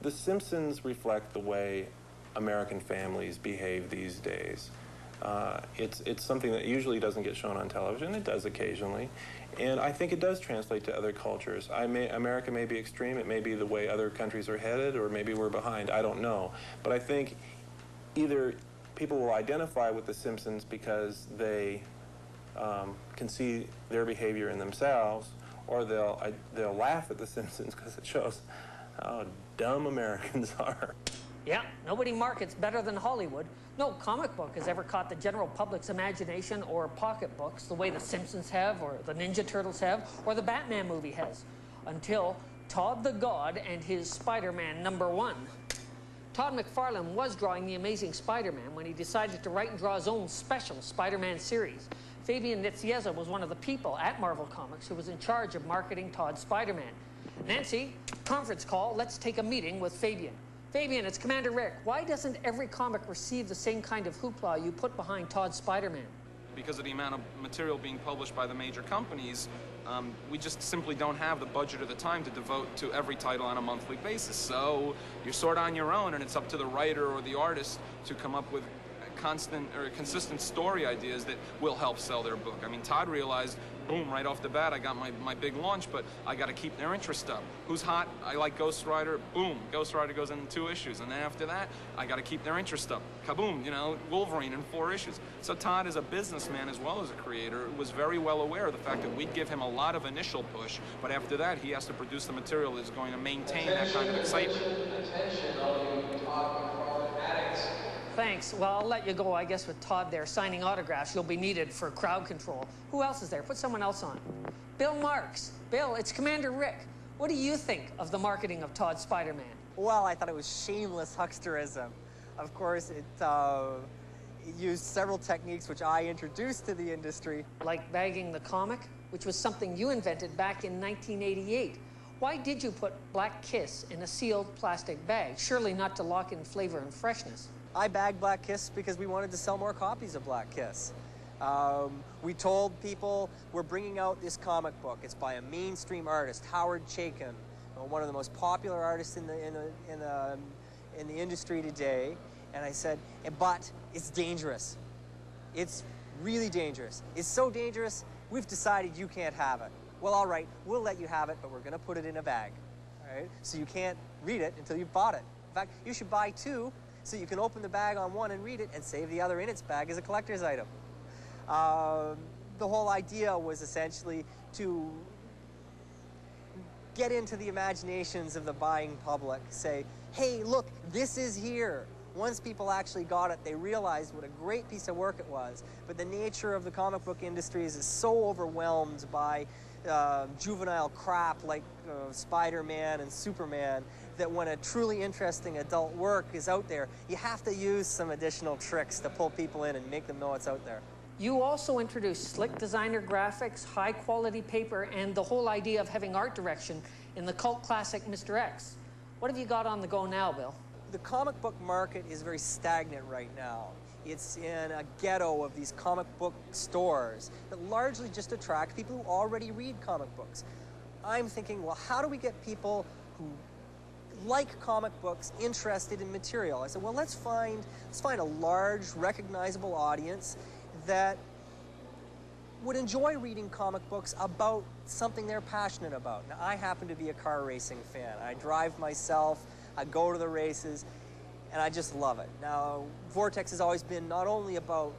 The Simpsons reflect the way American families behave these days. It's something that usually doesn't get shown on television. It does occasionally. And I think it does translate to other cultures. America may be extreme. It may be the way other countries are headed, or maybe we're behind. I don't know. But I think either people will identify with The Simpsons because they can see their behavior in themselves, or they'll laugh at The Simpsons because it shows how dumb Americans are. Yeah, nobody markets better than Hollywood. No comic book has ever caught the general public's imagination or pocketbooks the way The Simpsons have, or the Ninja Turtles have, or the Batman movie has. Until Todd the God and his Spider-Man #1. Todd McFarlane was drawing The Amazing Spider-Man when he decided to write and draw his own special Spider-Man series. Fabian Nicieza was one of the people at Marvel Comics who was in charge of marketing Todd's Spider-Man. Nancy, conference call, let's take a meeting with Fabian. Fabian, it's Commander Rick. Why doesn't every comic receive the same kind of hoopla you put behind Todd's Spider-Man? Because of the amount of material being published by the major companies, we just simply don't have the budget or the time to devote to every title on a monthly basis. So you're sort of on your own, and it's up to the writer or the artist to come up with constant or consistent story ideas that will help sell their book. I mean, Todd realized, boom, right off the bat, I got my big launch, but I got to keep their interest up. Who's hot? I like Ghost Rider. Boom, Ghost Rider goes into 2 issues, and then after that, I got to keep their interest up. Kaboom, you know, Wolverine in 4 issues. So Todd, as a businessman as well as a creator, was very well aware of the fact that we'd give him a lot of initial push, but after that, he has to produce the material that's going to maintain that kind of excitement. Thanks. Well, I'll let you go, I guess, with Todd there signing autographs. You'll be needed for crowd control. Who else is there? Put someone else on. Bill Marks. Bill, it's Commander Rick. What do you think of the marketing of Todd's Spider-Man? Well, I thought it was shameless hucksterism. Of course, it used several techniques which I introduced to the industry. Like bagging the comic, which was something you invented back in 1988. Why did you put Black Kiss in a sealed plastic bag? Surely not to lock in flavor and freshness. I bagged Black Kiss because we wanted to sell more copies of Black Kiss. We told people we're bringing out this comic book. It's by a mainstream artist, Howard Chaykin, one of the most popular artists in the industry today. And I said, but it's dangerous. It's really dangerous. It's so dangerous, we've decided you can't have it. Well, all right, we'll let you have it, but we're going to put it in a bag. All right? So you can't read it until you've bought it. In fact, you should buy 2. So you can open the bag on one and read it and save the other in its bag as a collector's item. The whole idea was essentially to get into the imaginations of the buying public. Say, hey, look, this is here. Once people actually got it, they realized what a great piece of work it was. But the nature of the comic book industry is so overwhelmed by juvenile crap like Spider-Man and Superman that when a truly interesting adult work is out there, you have to use some additional tricks to pull people in and make them know it's out there. You also introduced slick designer graphics, high-quality paper, and the whole idea of having art direction in the cult classic Mr. X. What have you got on the go now, Bill? The comic book market is very stagnant right now. It's in a ghetto of these comic book stores that largely just attract people who already read comic books. I'm thinking, well, how do we get people who like comic books interested in material? I said, well, let's find a large, recognizable audience that would enjoy reading comic books about something they're passionate about. Now, I happen to be a car racing fan. I drive myself, I go to the races, and I just love it. Now, Vortex has always been not only about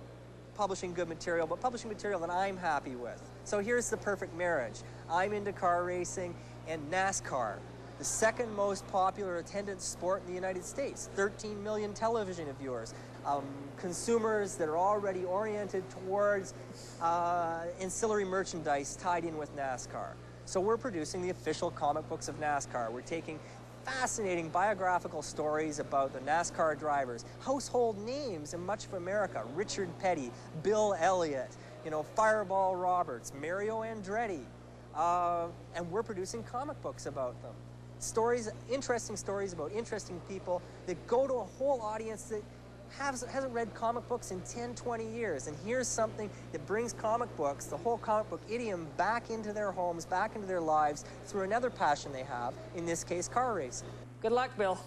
publishing good material, but publishing material that I'm happy with. So here's the perfect marriage. I'm into car racing and NASCAR, the second most popular attendance sport in the United States, 13 million television viewers, consumers that are already oriented towards ancillary merchandise tied in with NASCAR. So we're producing the official comic books of NASCAR. We're taking fascinating biographical stories about the NASCAR drivers, household names in much of America, Richard Petty, Bill Elliott, Fireball Roberts, Mario Andretti, and we're producing comic books about them. Interesting stories about interesting people that go to a whole audience that hasn't read comic books in 10, 20 years. And here's something that brings comic books, the whole comic book idiom, back into their homes, back into their lives through another passion they have, in this case, car racing. Good luck, Bill.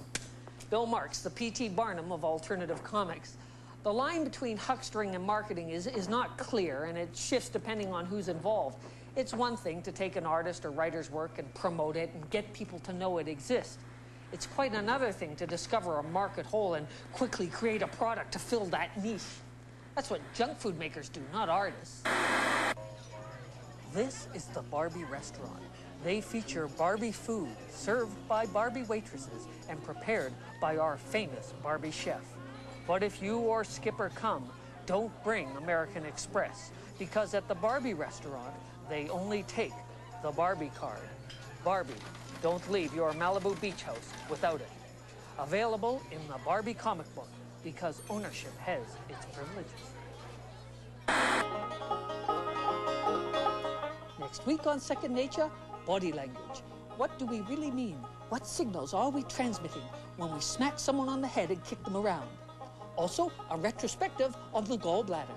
Bill Marks, the P.T. Barnum of alternative comics. The line between huckstering and marketing is not clear, and it shifts depending on who's involved. It's one thing to take an artist or writer's work and promote it and get people to know it exists. It's quite another thing to discover a market hole and quickly create a product to fill that niche. That's what junk food makers do, not artists. This is the Barbie restaurant. They feature Barbie food served by Barbie waitresses and prepared by our famous Barbie chef. But if you or Skipper come, don't bring American Express, because at the Barbie restaurant, they only take the Barbie card. Barbie, don't leave your Malibu beach house without it. Available in the Barbie comic book, because ownership has its privileges. Next week on Second Nature, body language. What do we really mean? What signals are we transmitting when we smack someone on the head and kick them around? Also, a retrospective on the gallbladder.